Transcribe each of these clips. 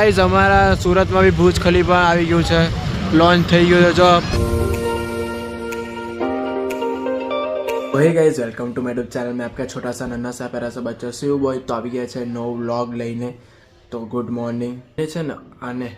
Guys हमारा सूरत में भी भूज खलीफा આવી ગયું છે, लॉन्च થઈ ગયું છે। જો hey guys welcome to my YouTube channel में आपका छोटा सा नन्हा सा प्यारा सा बच्चा शिव बॉय। तो આવી ગયા છે નવો વ્લોગ લઈને। તો ગુડ મોર્નિંગ। એ છે ને આને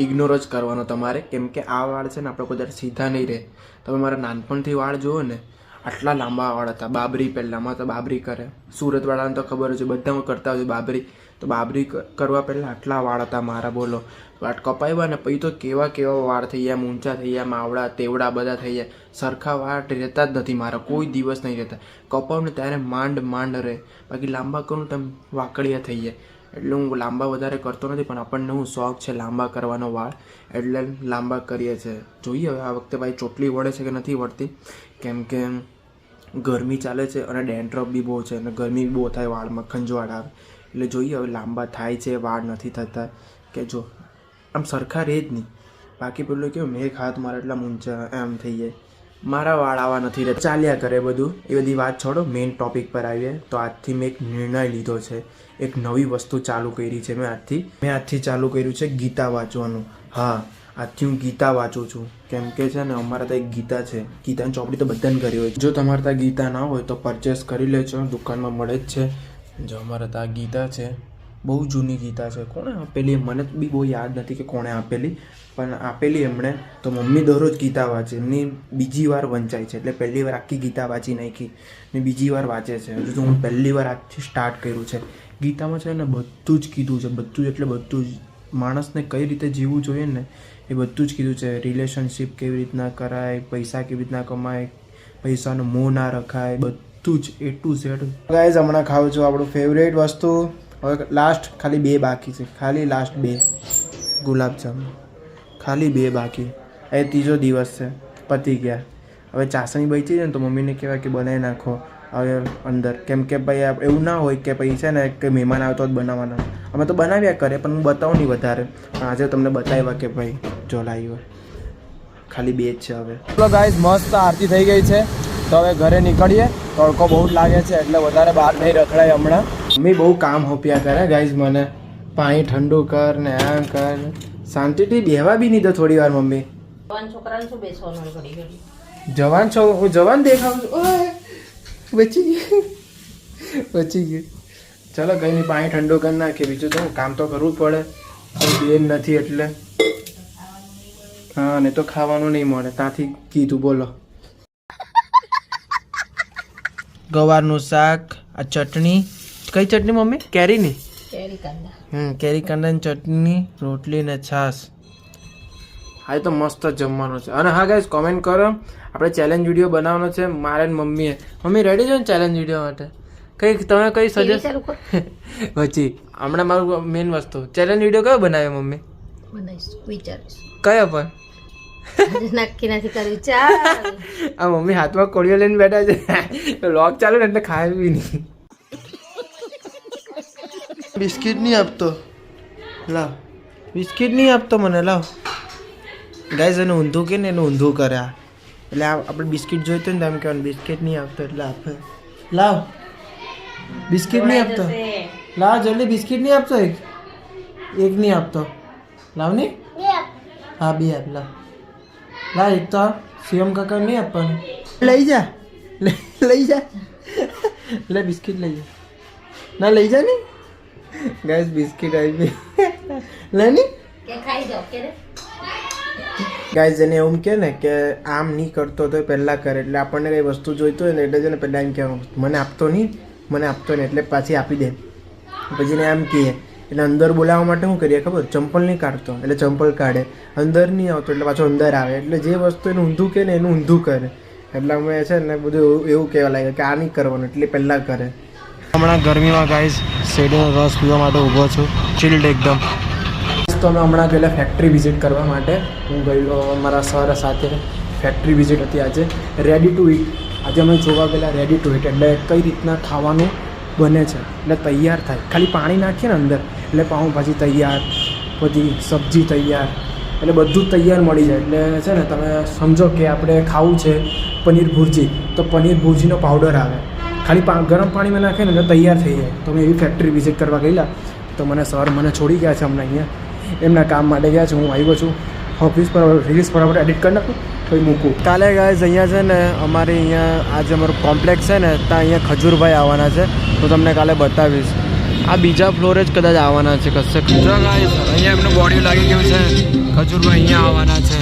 ઇગ્નોર જ કરવાનો તમારે, કેમ કે આ વાળ છે ને આપણે કોઈ દર સીધા નહીં રહે। તમે મારા નાનપણથી વાળ જુઓ ને, આટલા લાંબા વાળ હતા। બાબરી પહેલાંમાં તો બાબરી કરે, સુરતવાળાને તો ખબર છે, બધામાં કરતા હોય બાબરી। તો બાબરી કરવા પહેલાં આટલા વાળ હતા મારા, બોલો। વાળ કપાવ્યા ને પછી તો કેવા કેવા વાળ થઈ ગયા, ઊંચા થઈ ગયા, માવડા તેવડા બધા થઈ ગયા। સરખા વાળ રહેતા જ નથી મારા, કોઈ દિવસ નહીં રહેતા। કપાવ ને ત્યારે માંડ માંડ રહે, બાકી લાંબા કરું તો વાકડિયા થઈ જાય। એટલે હું લાંબા વધારે કરતો નથી, પણ આપણને હું શોખ છે લાંબા કરવાનો વાળ, એટલે લાંબા કરીએ છીએ। જોઈએ હવે આ વખતે ભાઈ ચોટલી વળે છે કે નથી વળતી, કેમ કે ગરમી ચાલે છે અને ડેન્ડ્રફ બી બહુ છે અને ગરમી બી બહુ થાય, વાળમાં ખંજવાળ આવે। એટલે જોઈએ હવે લાંબા થાય છે વાળ નથી થતા કે જો આમ સરખા રહે જ નહીં। બાકી પેલું કેવું મેં હાથ મારા એટલા ઊંચા એમ થઈ જાય, મારા વાળ આવા નથી રહેતા। ચાલ્યા કરે બધું, એ બધી વાત છોડો, મેઇન ટોપિક પર આવીએ। તો આજથી મેં એક નિર્ણય લીધો છે, એક નવી વસ્તુ ચાલુ કરી છે મેં આજથી ચાલુ કર્યું છે ગીતા વાંચવાનું। હા, આજથી હું ગીતા વાંચું છું, કેમ કે છે ને અમારા ત્યાં એક ગીતા છે, ગીતાની ચોપડી તો બધાને કરી હોય। જો તમારે ત્યાં ગીતા ના હોય તો પરચેસ કરી લેજો, દુકાનમાં મળે જ છે। જો અમારા ત્યાં ગીતા છે, બહુ જૂની ગીતા છે। કોણે આપેલી મને બી બહુ યાદ નથી કે કોણે આપેલી, પણ આપેલી એમણે। તો મમ્મી દરરોજ ગીતા વાંચે, એમની બીજી વાર વંચાય છે, એટલે પહેલી વાર આખી ગીતા વાંચી નાખી ને બીજી વાર વાંચે છે। હજુ તો હું પહેલી વાર આજથી સ્ટાર્ટ કર્યું છે। ગીતામાં છે ને બધું જ કીધું છે, બધું એટલે બધું જ, માણસને કઈ રીતે જીવવું જોઈએ ને એ બધું જ કીધું છે। રિલેશનશિપ કેવી રીતના કરાય, પૈસા કેવી રીતના કમાય, પૈસાનો મોહ ના રખાય, બધું જ A to Z। ગાઈઝ હમણાં ખાઉં છું આપણું ફેવરેટ વસ્તુ। હવે લાસ્ટ ખાલી 2 બાકી છે, ખાલી લાસ્ટ 2 ગુલાબજામુન, ખાલી 2 બાકી। એ ત્રીજો દિવસ છે, પતી ગયા। હવે ચાસણી બચી જાય ને તો મમ્મીને કહેવાય કે બનાવી નાખો હવે અંદર, કેમ કે ભાઈ એવું ના હોય કે પછી છે ને કે મહેમાન આવતો જ બનાવવાના, અમે તો બનાવ્યા કરે પણ હું બતાવું નહીં વધારે। પણ આજે તમને બતાવ્યા કે ભાઈ જો લાવ્યો, ખાલી 2 જ છે હવે। ચલો ગાઈઝ મસ્ત આરતી થઈ ગઈ છે, તો હવે ઘરે નીકળીએ। તડકો બહુ જ લાગે છે એટલે વધારે બહાર નહીં રખડાય હમણાં। મમ્મી બહુ કામ હોપ્યા કરે ગાઈઝ, મને પાણી ઠંડુ કર ને આમ કર, શાંતિથી બેહવા બી નહીં દો થોડી વાર મમ્મી। છોકરાને શું બેસવાનું ઘડી ઘડી, જવાન છો, હું જવાન દેખાવ છું। બચી ગયું બચી ગયું। ચલો કંઈ નહીં, પાણી ઠંડુ કરી નાખીએ, બીજું તો કામ તો કરવું જ પડે, બેન નથી એટલે। હા, ને તો ખાવાનું નહીં મળે, ત્યાંથી કીધું બોલો। ગવારનું શાક, આ ચટણી, કઈ ચટણી મમ્મી? કેરીની? કેરી કાંદા। કેરી કાંદાની ચટણી, રોટલી ને છાશ। હા, તો મસ્ત જમવાનું છે। અને હા ગાઈઝ કોમેન્ટ કરો, આપણે ચેલેન્જ વિડીયો બનાવવાનો છે મારે ને મમ્મીએ। મમ્મી રેડી છો ને ચેલેન્જ વિડીયો માટે? કઈ તમે કઈ સજેસ્ટ પછી હમણાં મારું મેઇન વસ્તુ ચેલેન્જ વિડીયો કયો બનાવ્યો મમ્મી? બનાવીશ, વિચારીશ કયો પણ નક્કી નથી કર્યું। ચાલ આ મમ્મી હાથમાં કોળીઓ લઈને બેઠા છે, લોક ચાલુ ને એટલે ખાય બી નહીં। બિસ્કિટ નહીં આપતો, લાવ બિસ્કિટ નહીં આપતો મને, લાવ। ગાઈઝ એને ઊંધું કે ને એને ઊંધું કર્યા, એટલે આપણે બિસ્કિટ જોઈતું ને એમ કહેવાનું બિસ્કિટ નહીં આપતો એટલે આપે। લાવ બિસ્કિટ નહીં આપતો, લાવ જલ્દી બિસ્કિટ નહીં આપતો, એક નહીં આપતો, લાવ નહીં। હા 2 આપ, લાવ લાવ એક તો સીએમ કાકા નહીં આપવાનું, લઈ જા લઈ જા લે બિસ્કિટ લઈ જા, ના લઈ જા નહીં। ગાઈસ બિસ્કિટ આવી લે નહીં કે ખાઈ જાઓ કે ગાઈસ, એને એવું કહે ને કે આમ નહીં કરતો તો પહેલાં કરે, એટલે આપણને કઈ વસ્તુ જોઈતું હોય ને એટલે છે ને પહેલાં એમ કહેવાનું મને આપતો નહીં, મને આપતો નહીં, એટલે પાછી આપી દે। પછી ને એમ કહે એટલે અંદર બોલાવવા માટે શું કરીએ ખબર? ચંપલ નહીં કાઢતો એટલે ચંપલ કાઢે, અંદર નહીં આવતો એટલે પાછો અંદર આવે, એટલે જે વસ્તુ એનું ઊંધું કહે ને એનું ઊંધું કરે। એટલે અમે છે ને બધું એવું કહેવા લાગે કે આ નહીં કરવાનું, એટલે પહેલાં કરે। હમણાં ગરમીમાં ગાઈઝ શેરડીનો રસ પીવા માટે ઊભો છું, ચિલ્ડ એકદમ। તો અમે હમણાં ગયેલા ફેક્ટરી વિઝિટ કરવા માટે, હું ગયેલો મારા સર સાથે, ફેક્ટરી વિઝિટ હતી આજે, રેડી ટુ ઇટ। આજે અમે જોવા ગયેલા રેડી ટુ ઇટ, એટલે કઈ રીતના ખાવાનું બને છે, એટલે તૈયાર થાય, ખાલી પાણી નાખીએ ને અંદર એટલે પાઉંભાજી તૈયાર, બધી સબ્જી તૈયાર, એટલે બધું જ તૈયાર મળી જાય। એટલે છે ને તમે સમજો કે આપણે ખાવું છે પનીર ભુરજી, તો પનીર ભુરજીનો પાવડર આવે, ખાલી ગરમ પાણીમાં નાખે ને એટલે તૈયાર થઈ જાય। તો અમે એવી ફેક્ટરી વિઝિટ કરવા ગયેલા, તો મને સર મને છોડી ગયા છે હમણાં અહીંયા। એમના કામ માટે ગયા છે. હું આવ્યો છું ઓફિસ પર. રીલ્સ ફટાફટ એડિટ કરી નાખું પછી મૂકું. કાલે ગાઈઝ અહીંયા છે ને અમારે અહીંયા આજે અમારું કોમ્પ્લેક્સ છે ને ત્યાં અહીંયા ખજૂરભાઈ આવવાના છે. તો તમને કાલે બતાવીશ. આ બીજા ફ્લોરે જ કદાચ આવવાના છે કશે. જો ગાઈઝ અહીંયા એમનું બોડી લાગી ગયું છે. ખજૂરભાઈ અહીંયા આવવાના છે.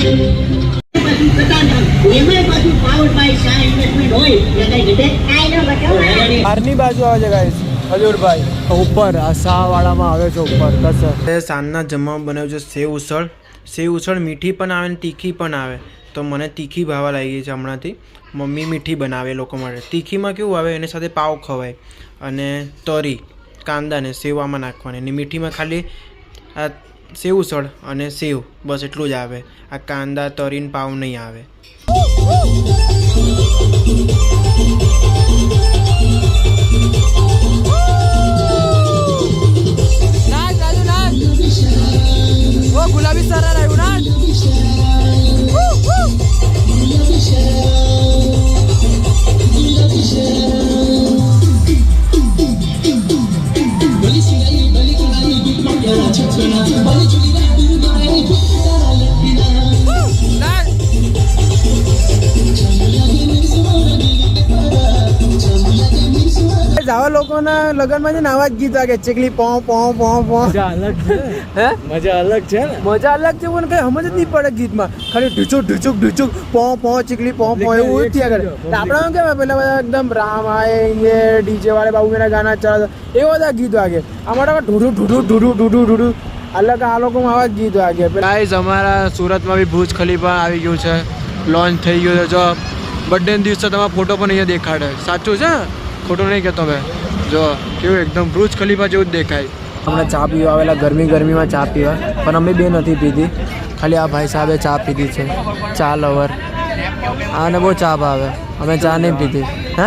બહારની બાજુ આવે છે ગાઈઝ ખજૂરભાઈ. ઉપર આ શાહવાળામાં આવે છે ઉપર કશે. સાંજના જમવામાં બનાવ્યું છે સેવ ઉસળ. સેવ ઉસળ મીઠી પણ આવે ને તીખી પણ આવે. તો મને તીખી ભાવવા લાગી ગઈ છે હમણાંથી. મમ્મી મીઠી બનાવે લોકો માટે. તીખીમાં કેવું આવે એની સાથે પાવ ખવાય અને તરી કાંદાને સેવ આમાં નાખવાની. અને મીઠીમાં ખાલી આ સેવ ઉસળ અને સેવ બસ એટલું જ આવે. આ કાંદા તરીને પાવ નહીં આવે. ગુલાબી સર આવ્યું ના. આવા લોકોના લગ્નમાં છે ને આવા જ ગીત વાગે. ચીકલી પો પો પો પો. મજા અલગ છે. હે મજા અલગ છે ને. મજા અલગ છે પણ કઈ સમજ જ નહીં પડે ગીતમાં. ખાલી ઢુચુક ઢુચુક ઢુચુક પો પો ચીકલી પો પો એવું જ થયા કરે. આપણા કેમ પેલા બધા એકદમ રામ આએ ડીજે વાળે બાબુ મેરા ગાના ચાલે એવા બધા ગીત વાગે. અમારા ઢૂઢું ઢૂઢું ઢૂઢું ઢૂઢું ઢૂઢું અલગ. આ લોકોમાં આવા જ ગીત વાગે. ગાઈઝ અમારા સુરતમાં બી ભુજ ખલીફા આવી ગયું છે. લોન્ચ થઈ ગયું છે. જો બર્થડે દિવસે તમારો ફોટો પણ અહીંયા દેખાડે. સાચું છે ખોટું નહીં કહેતો મેં. જો કેવું એકદમ ભુજ ખલીફા જેવું જ દેખાય. હમણાં ચા પીવા આવેલા ગરમીમાં ચા પીવા. પણ અમે બે નથી પીધી. ખાલી આ ભાઈ સાહેબે ચા પીધી છે. ચા લવર. આને બહુ ચા ભાવે. અમે ચા નહીં પીધી. હે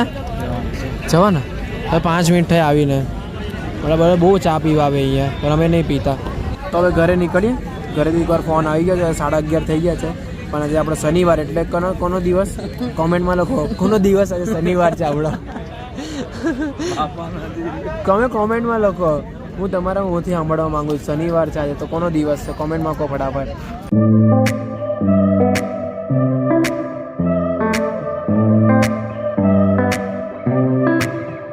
જવા ને હવે 5 મિનિટ થઈ આવીને. બરાબર બહુ ચા પીવા આવે અહીંયા પણ અમે નહીં પીતા. તો હવે ઘરે નીકળીએ. ઘરેથી એકવાર ફોન આવી ગયો છે. 11:30 થઈ ગયા છે. પણ આજે આપણે શનિવાર એટલે કોનો દિવસ કોમેન્ટમાં લખો. કોનો દિવસ આજે શનિવાર છે આપણો. તમે કોમેન્ટમાં લખો. હું તમારા મોંથી સાંભળવા માંગુ છું શનિવાર છે આજે તો કોનો દિવસ છે. કોમેન્ટમાં કહો ફટાફટ.